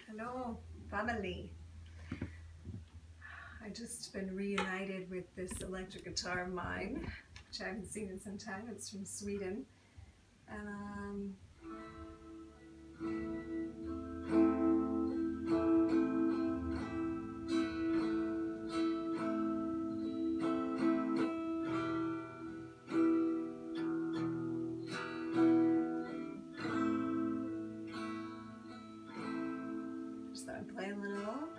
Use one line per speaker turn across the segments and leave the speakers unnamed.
Hello, family. I just been reunited with this electric guitar of mine, which I haven't seen in some time. It's from Sweden, and just thought I'd play a little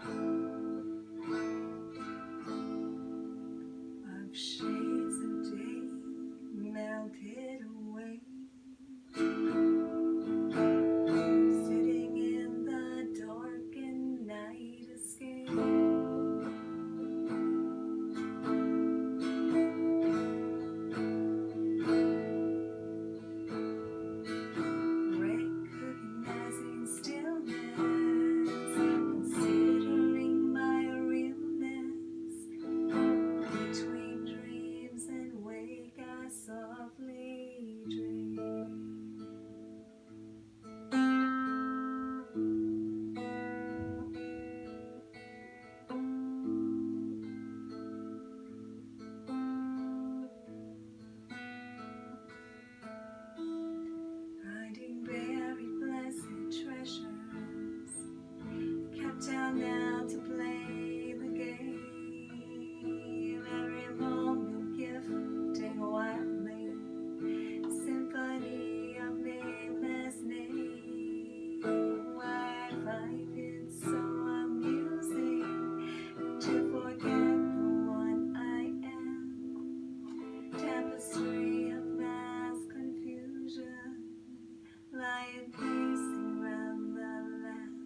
of shades of day melted away. Sitting in the darkened night escape. Recognizing stillness, considering my realness. Between dreams and wake I softly dream. Finding buried blessed treasures, kept down now to play the game. Every moment gifting wildly, symphony of nameless name. I find it so amusing to forget the one I am. Tapestry of mass confusion, lying pacing round the land.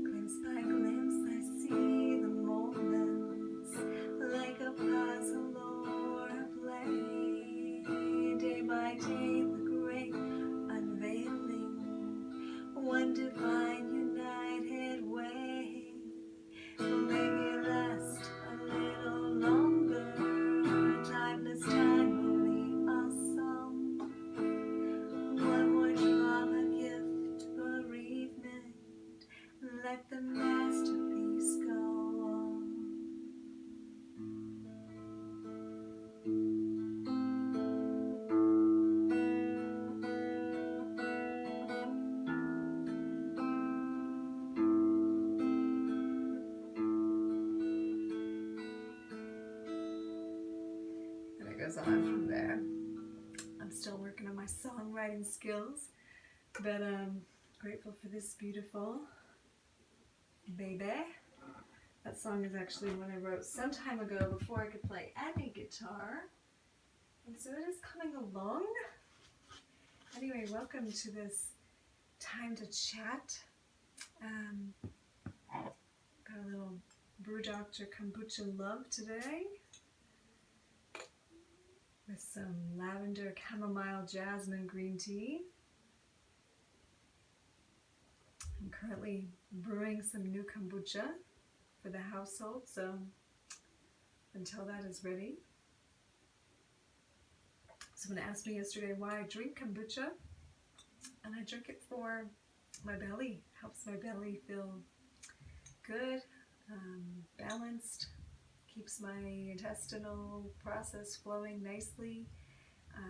Glimpse by glimpse I see the moments, like a puzzle or a play. Day by day the great unveiling, one divine united way. Make it last a little longer, timeless, timely, a song. One more drama, gift, bereavement. Let the masterpiece go on. And it goes on from there. I'm still working on my songwriting skills, but I'm grateful for this beautiful baby. That song is actually one I wrote some time ago before I could play any guitar, and so it is coming along. Anyway, welcome to this time to chat. Got a little Brew Doctor Kombucha love today with some lavender, chamomile, jasmine green tea. I'm currently brewing some new kombucha for the household, so until that is ready. Someone asked me yesterday why I drink kombucha, and I drink it for my belly. Helps my belly feel good, balanced, keeps my intestinal process flowing nicely.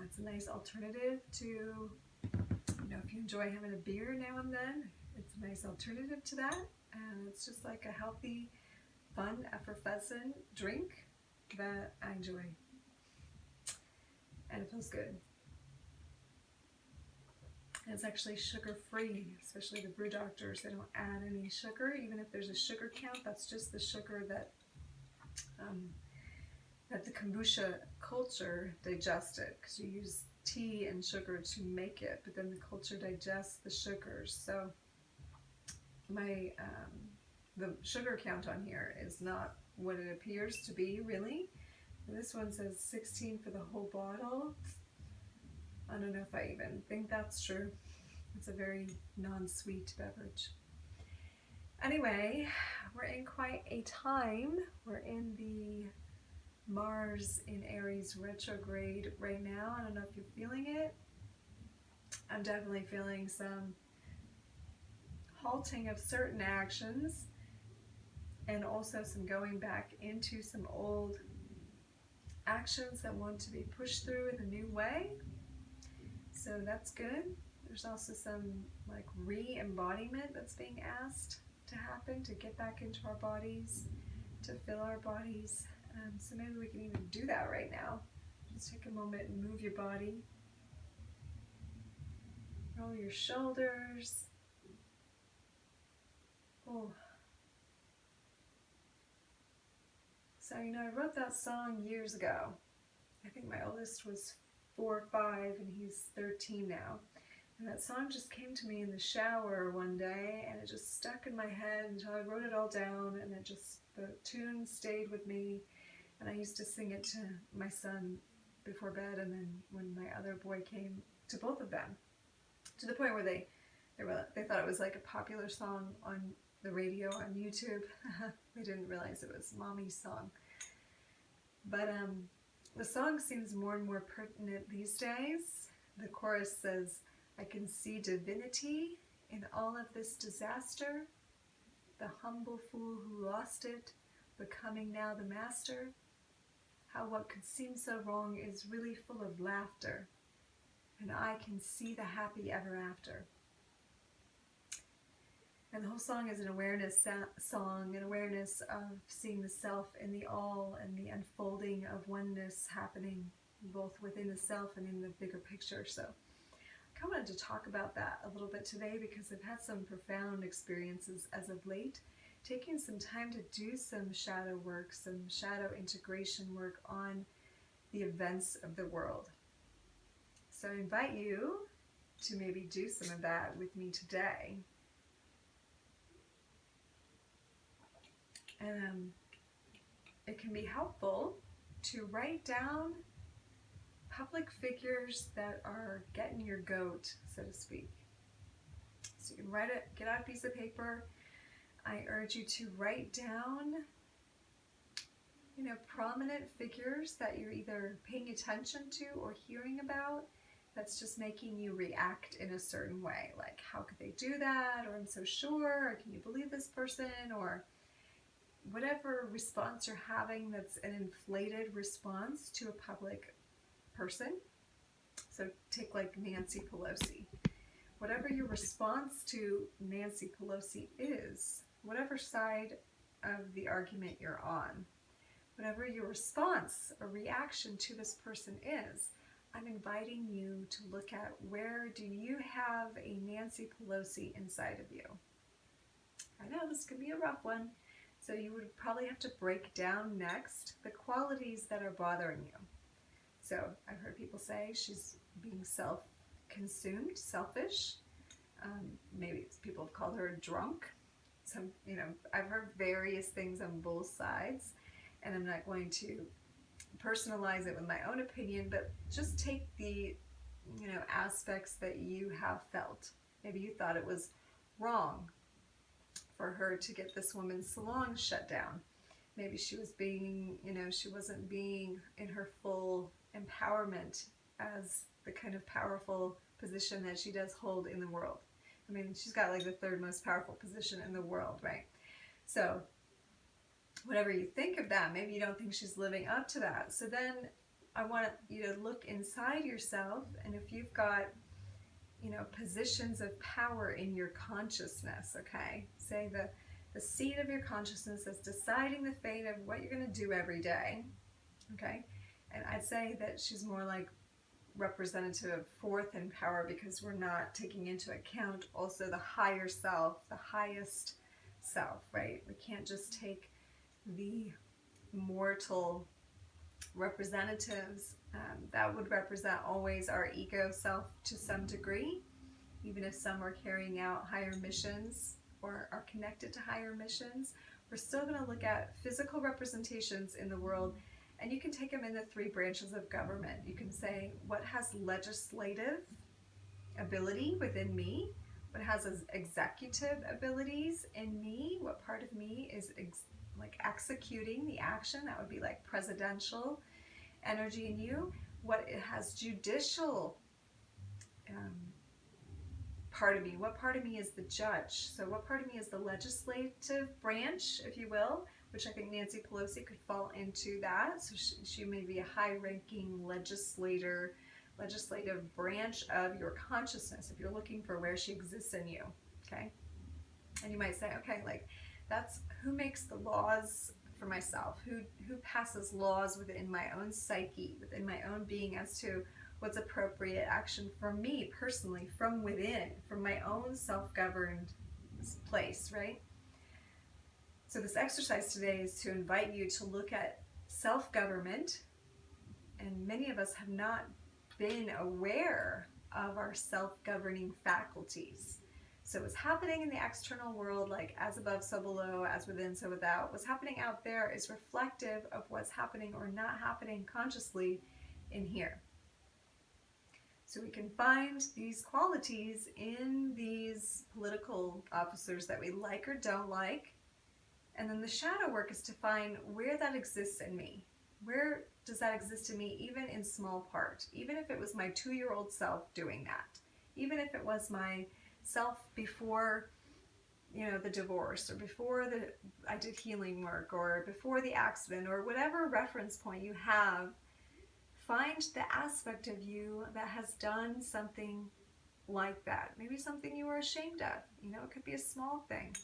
It's a nice alternative to, if you enjoy having a beer now and then, it's a nice alternative to that, and it's just like a healthy, fun, effervescent drink that I enjoy, and it feels good. And it's actually sugar-free, especially the Brew Doctors. They don't add any sugar, even if there's a sugar count. That's just the sugar that the kombucha culture digested, because you use tea and sugar to make it, but then the culture digests the sugars. So the sugar count on here is not what it appears to be, really. And this one says 16 for the whole bottle. I don't know if I even think that's true. It's a very non-sweet beverage. Anyway, we're in quite a time. We're in the Mars in Aries retrograde right now. I don't know if you're feeling it. I'm definitely feeling some halting of certain actions and also some going back into some old actions that want to be pushed through in a new way. So that's good. There's also some like re-embodiment that's being asked to happen, to get back into our bodies, to fill our bodies. So maybe we can even do that right now. Just take a moment and move your body. Roll your shoulders. Oh. So, you know, I wrote that song years ago. I think my oldest was 4 or 5 and he's 13 now. And that song just came to me in the shower one day and it just stuck in my head until I wrote it all down, and the tune stayed with me. And I used to sing it to my son before bed, and then when my other boy came, to both of them, to the point where they thought it was like a popular song on the radio on YouTube. They didn't realize it was Mommy's song. But the song seems more and more pertinent these days. The chorus says, "I can see divinity in all of this disaster, the humble fool who lost it, becoming now the master. How what could seem so wrong is really full of laughter, and I can see the happy ever after." And the whole song is an awareness song, an awareness of seeing the self in the all and the unfolding of oneness happening both within the self and in the bigger picture. So I kind of wanted to talk about that a little bit today because I've had some profound experiences as of late, taking some time to do some shadow work, some shadow integration work on the events of the world. So I invite you to maybe do some of that with me today. And it can be helpful to write down public figures that are getting your goat, so to speak. So you can write it, get out a piece of paper. I urge you to write down, you know, prominent figures that you're either paying attention to or hearing about that's just making you react in a certain way. Like, how could they do that? Or I'm so sure, or can you believe this person? Or whatever response you're having that's an inflated response to a public person. So take like Nancy Pelosi. Whatever your response to Nancy Pelosi is, whatever side of the argument you're on, whatever your response or reaction to this person is, I'm inviting you to look at, where do you have a Nancy Pelosi inside of you? I know this could be a rough one. So you would probably have to break down next the qualities that are bothering you. So I've heard people say she's being self-consumed, selfish. Maybe people have called her a drunk. Some, you know, I've heard various things on both sides, and I'm not going to personalize it with my own opinion, but just take the, you know, aspects that you have felt. Maybe you thought it was wrong for her to get this woman's salon shut down. Maybe she was being, you know, she wasn't being in her full empowerment as the kind of powerful position that she does hold in the world. I mean, she's got like the 3rd most powerful position in the world, right? So whatever you think of that, maybe you don't think she's living up to that. So then I want you to look inside yourself, and if you've got, you know, positions of power in your consciousness, okay? Say the seat of your consciousness is deciding the fate of what you're going to do every day, okay? And I'd say that she's more like representative of 4th in power, because we're not taking into account also the higher self, the highest self, right? We can't just take the mortal representatives. That would represent always our ego self to some degree, even if some are carrying out higher missions or are connected to higher missions, we're still going to look at physical representations in the world, and you can take them in the three branches of government. You can say, what has legislative ability within me? What has executive abilities in me? What part of me is like executing the action? That would be like presidential energy in you. What it has judicial part of me. What part of me is the judge? So what part of me is the legislative branch, if you will, which I think Nancy Pelosi could fall into that. So she may be a high-ranking legislative branch of your consciousness if you're looking for where she exists in you, okay? And you might say, okay, like that's who makes the laws for myself, who passes laws within my own psyche, within my own being as to what's appropriate action for me personally, from within, from my own self-governed place, right? So this exercise today is to invite you to look at self-government, and many of us have not been aware of our self-governing faculties. So what's happening in the external world, like as above, so below, as within, so without, what's happening out there is reflective of what's happening or not happening consciously in here. So we can find these qualities in these political officers that we like or don't like. And then the shadow work is to find where that exists in me. Where does that exist in me, even in small part? Even if it was my 2-year-old self doing that. Even if it was my self before, the divorce, or before I did healing work, or before the accident, or whatever reference point you have. Find the aspect of you that has done something like that. Maybe something you were ashamed of. It could be a small thing.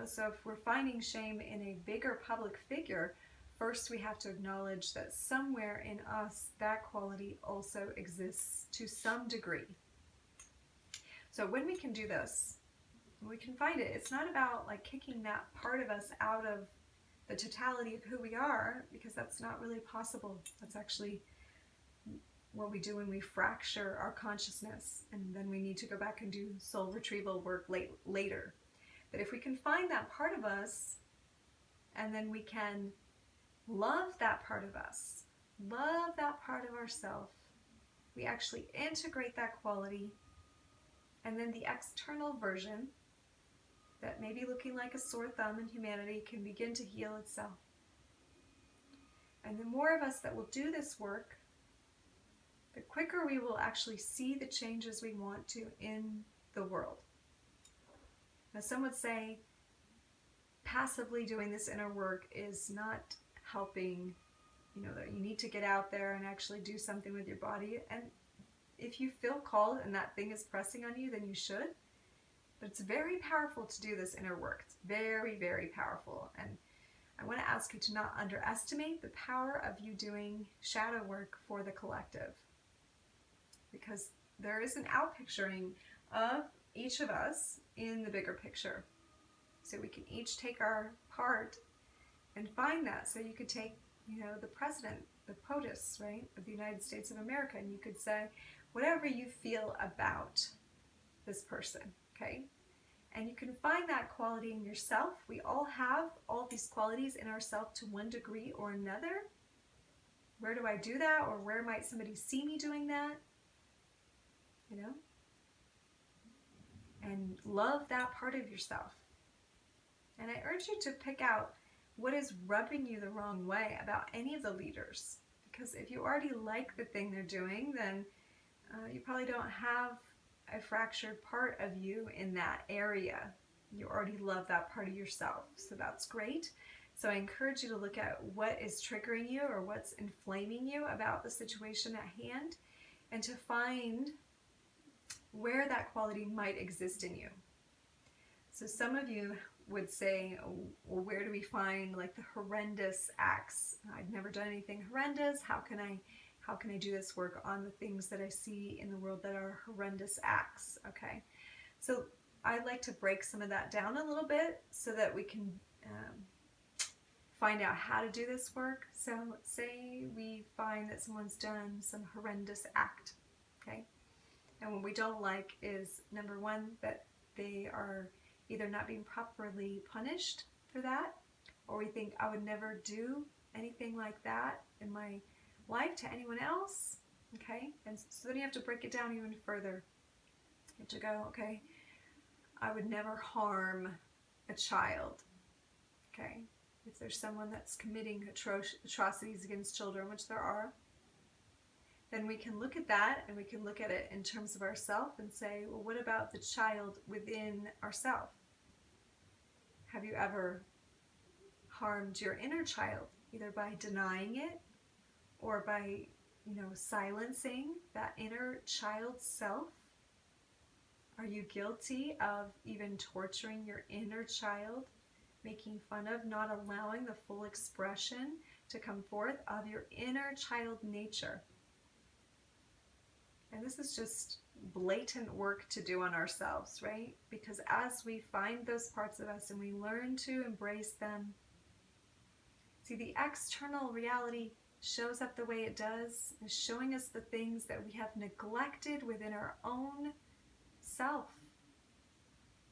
So if we're finding shame in a bigger public figure, first we have to acknowledge that somewhere in us that quality also exists to some degree. So when we can do this, we can find it. It's not about like kicking that part of us out of the totality of who we are, because that's not really possible. That's actually what we do when we fracture our consciousness, and then we need to go back and do soul retrieval work later. But if we can find that part of us, and then we can love that part of us, love that part of ourself, we actually integrate that quality, and then the external version that may be looking like a sore thumb in humanity can begin to heal itself. And the more of us that will do this work, the quicker we will actually see the changes we want to in the world. Now, some would say passively doing this inner work is not helping, that you need to get out there and actually do something with your body. And if you feel called and that thing is pressing on you, then you should. But it's very powerful to do this inner work. It's very, very powerful. And I want to ask you to not underestimate the power of you doing shadow work for the collective. Because there is an outpicturing of each of us in the bigger picture. So we can each take our part and find that. So you could take, the president, the POTUS, right, of the United States of America, and you could say whatever you feel about this person. Okay? And you can find that quality in yourself. We all have all these qualities in ourselves to one degree or another. Where do I do that? Or where might somebody see me doing that? And love that part of yourself. And I urge you to pick out what is rubbing you the wrong way about any of the leaders. Because if you already like the thing they're doing, then you probably don't have a fractured part of you in that area. You already love that part of yourself, so that's great. So I encourage you to look at what is triggering you or what's inflaming you about the situation at hand, and to find where that quality might exist in you. So some of you would say, well, where do we find like the horrendous acts? I've never done anything horrendous. How can I do this work on the things that I see in the world that are horrendous acts? Okay, so I like to break some of that down a little bit so that we can find out how to do this work. So say we find that someone's done some horrendous act, okay? And what we don't like is, number one, that they are either not being properly punished for that, or we think I would never do anything like that in my life to anyone else. Okay, and so then you have to break it down even further. You have to go, okay, I would never harm a child. Okay, if there's someone that's committing atrocities against children, which there are, then we can look at that and we can look at it in terms of ourselves and say, well, what about the child within ourselves? Have you ever harmed your inner child, either by denying it or by, silencing that inner child self? Are you guilty of even torturing your inner child, making fun of, not allowing the full expression to come forth of your inner child nature? And this is just blatant work to do on ourselves, right? Because as we find those parts of us and we learn to embrace them, see, the external reality shows up the way it does, is showing us the things that we have neglected within our own self.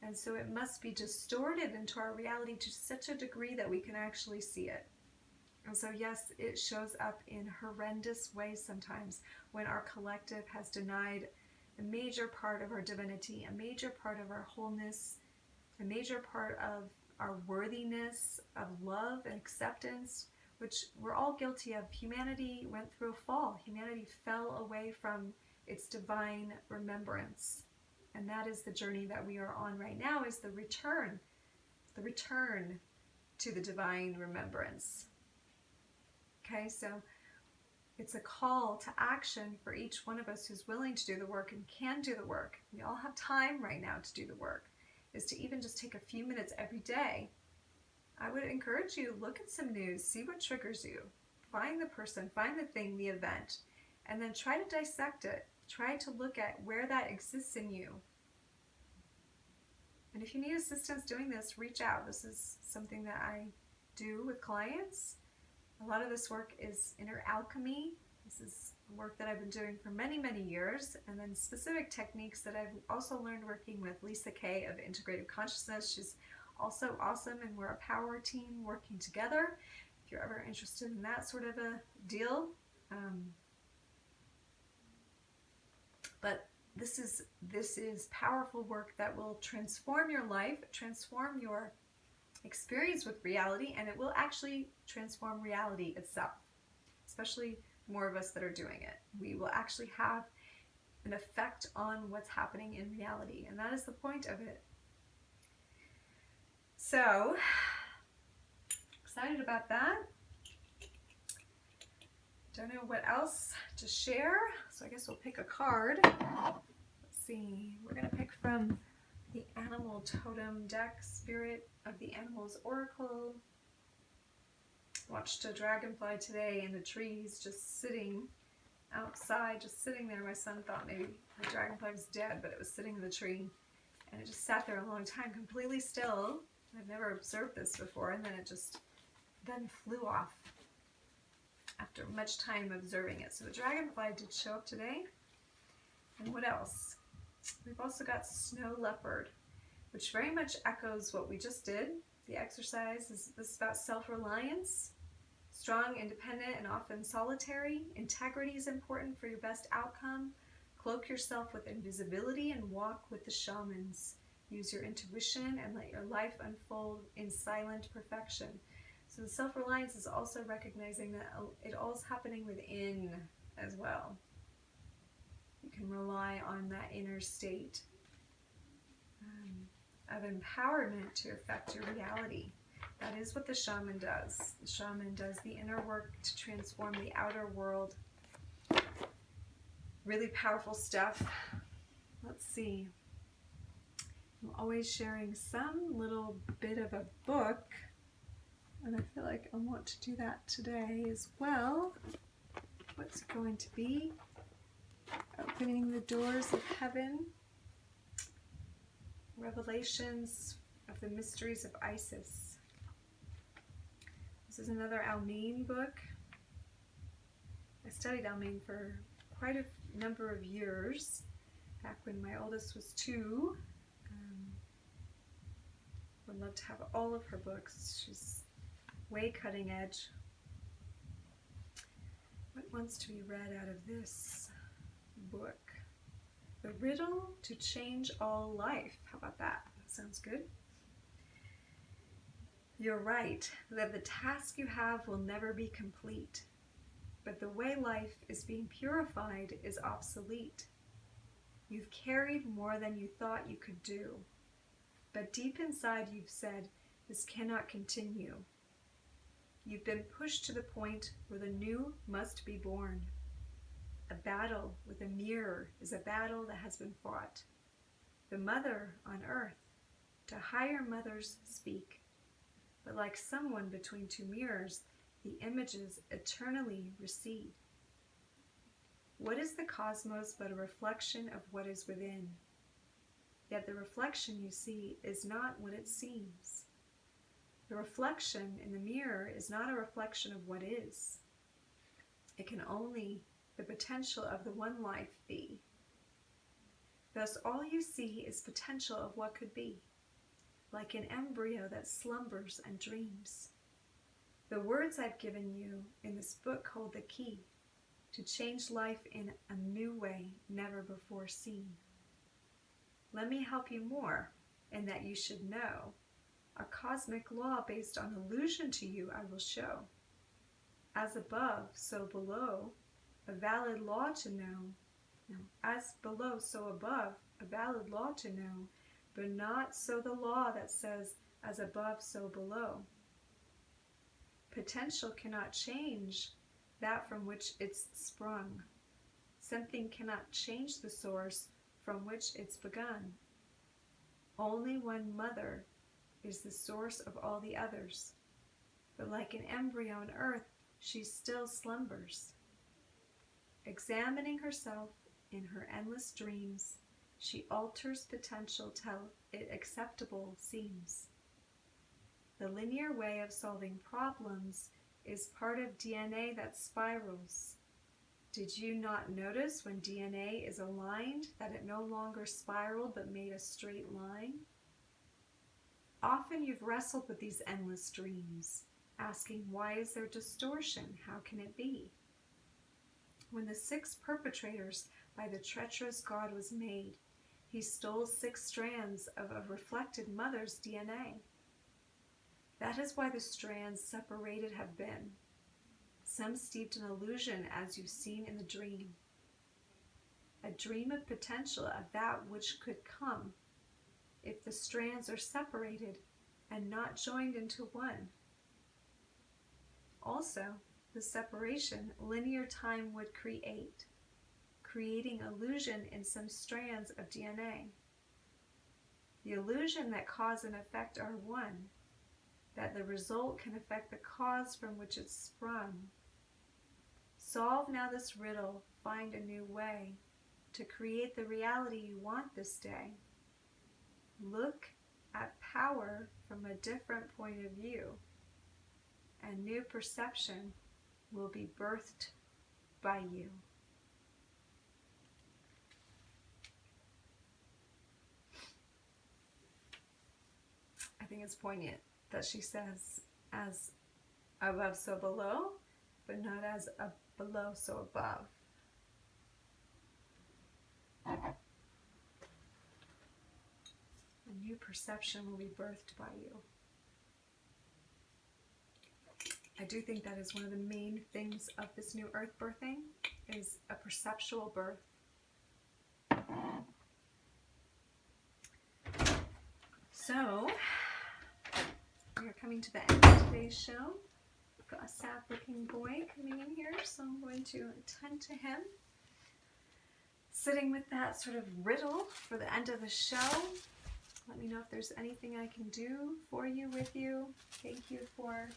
And so it must be distorted into our reality to such a degree that we can actually see it. And so yes, it shows up in horrendous ways sometimes when our collective has denied a major part of our divinity, a major part of our wholeness, a major part of our worthiness, of love and acceptance, which we're all guilty of. Humanity went through a fall. Humanity fell away from its divine remembrance. And that is the journey that we are on right now, is the return to the divine remembrance. Okay, so it's a call to action for each one of us who's willing to do the work and can do the work. We all have time right now to do the work, is to even just take a few minutes every day. I would encourage you to look at some news, see what triggers you, find the person, find the thing, the event, and then try to dissect it. Try to look at where that exists in you. And if you need assistance doing this, reach out. This is something that I do with clients. A lot of this work is inner alchemy. This is work that I've been doing for many, many years. And then specific techniques that I've also learned working with Lisa Kay of Integrative Consciousness. She's also awesome, and we're a power team working together. If you're ever interested in that sort of a deal. But this is powerful work that will transform your life, transform your experience with reality, and it will actually transform reality itself, especially more of us that are doing it. We will actually have an effect on what's happening in reality, and that is the point of it. So, excited about that. Don't know what else to share, so I guess we'll pick a card. Let's see, we're going to pick from the Animal Totem deck, Spirit of the Animals Oracle. Watched a dragonfly today in the trees, just sitting outside, just sitting there. My son thought maybe the dragonfly was dead, but it was sitting in the tree, and it just sat there a long time, completely still. I've never observed this before, and then it just then flew off after much time observing it. So the dragonfly did show up today. And what else? We've also got Snow Leopard, which very much echoes what we just did. The exercise is about self-reliance, strong, independent, and often solitary. Integrity is important for your best outcome. Cloak yourself with invisibility and walk with the shamans. Use your intuition and let your life unfold in silent perfection. So the self-reliance is also recognizing that it all is happening within as well. You can rely on that inner state of empowerment to affect your reality. That is what the shaman does. The shaman does the inner work to transform the outer world. Really powerful stuff. Let's see. I'm always sharing some little bit of a book, and I feel like I want to do that today as well. What's it going to be? Opening the Doors of Heaven. Revelations of the Mysteries of Isis. This is another Almeen book. I studied Almeen for quite a number of years, back when my oldest was 2. I'd love to have all of her books. She's way cutting edge. What wants to be read out of this book? The Riddle to Change All Life. How about that? That sounds good. You're right that the task you have will never be complete, but the way life is being purified is obsolete. You've carried more than you thought you could do, but deep inside you've said, this cannot continue. You've been pushed to the point where the new must be born. A battle with a mirror is a battle that has been fought. The mother on earth, to higher mothers speak, but like someone between two mirrors, the images eternally recede. What is the cosmos but a reflection of what is within? Yet the reflection you see is not what it seems. The reflection in the mirror is not a reflection of what is. It can only the potential of the one life be. Thus all you see is potential of what could be, like an embryo that slumbers and dreams. The words I've given you in this book hold the key to change life in a new way never before seen. Let me help you more in that you should know. A cosmic law based on illusion to you I will show. As above, so below, a valid law to know. No, as below, so above, a valid law to know, but not so the law that says, as above, so below. Potential cannot change that from which it's sprung. Something cannot change the source from which it's begun. Only one mother is the source of all the others, but like an embryo on earth, she still slumbers. Examining herself in her endless dreams, she alters potential till it acceptable seems. The linear way of solving problems is part of DNA that spirals. Did you not notice when DNA is aligned that it no longer spiraled but made a straight line? Often you've wrestled with these endless dreams, asking why is there distortion? How can it be? When the 6 perpetrators by the treacherous God was made, he stole 6 strands of a reflected mother's DNA. That is why the strands separated have been, some steeped in illusion as you've seen in the dream. A dream of potential of that which could come if the strands are separated and not joined into one. Also, the separation linear time would create, creating illusion in some strands of DNA. The illusion that cause and effect are one, that the result can affect the cause from which it's sprung. Solve now this riddle, find a new way to create the reality you want this day. Look at power from a different point of view, and new perception will be birthed by you. I think it's poignant that she says, as above so below, but not as below so above. A new perception will be birthed by you. I do think that is one of the main things of this new earth birthing, is a perceptual birth. So, we are coming to the end of today's show. We've got a sad looking boy coming in here, so I'm going to attend to him. Sitting with that sort of riddle for the end of the show. Let me know if there's anything I can do for you, with you. Thank you for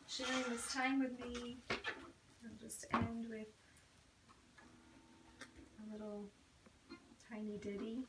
sharing this time with me. I'll just end with a little tiny ditty.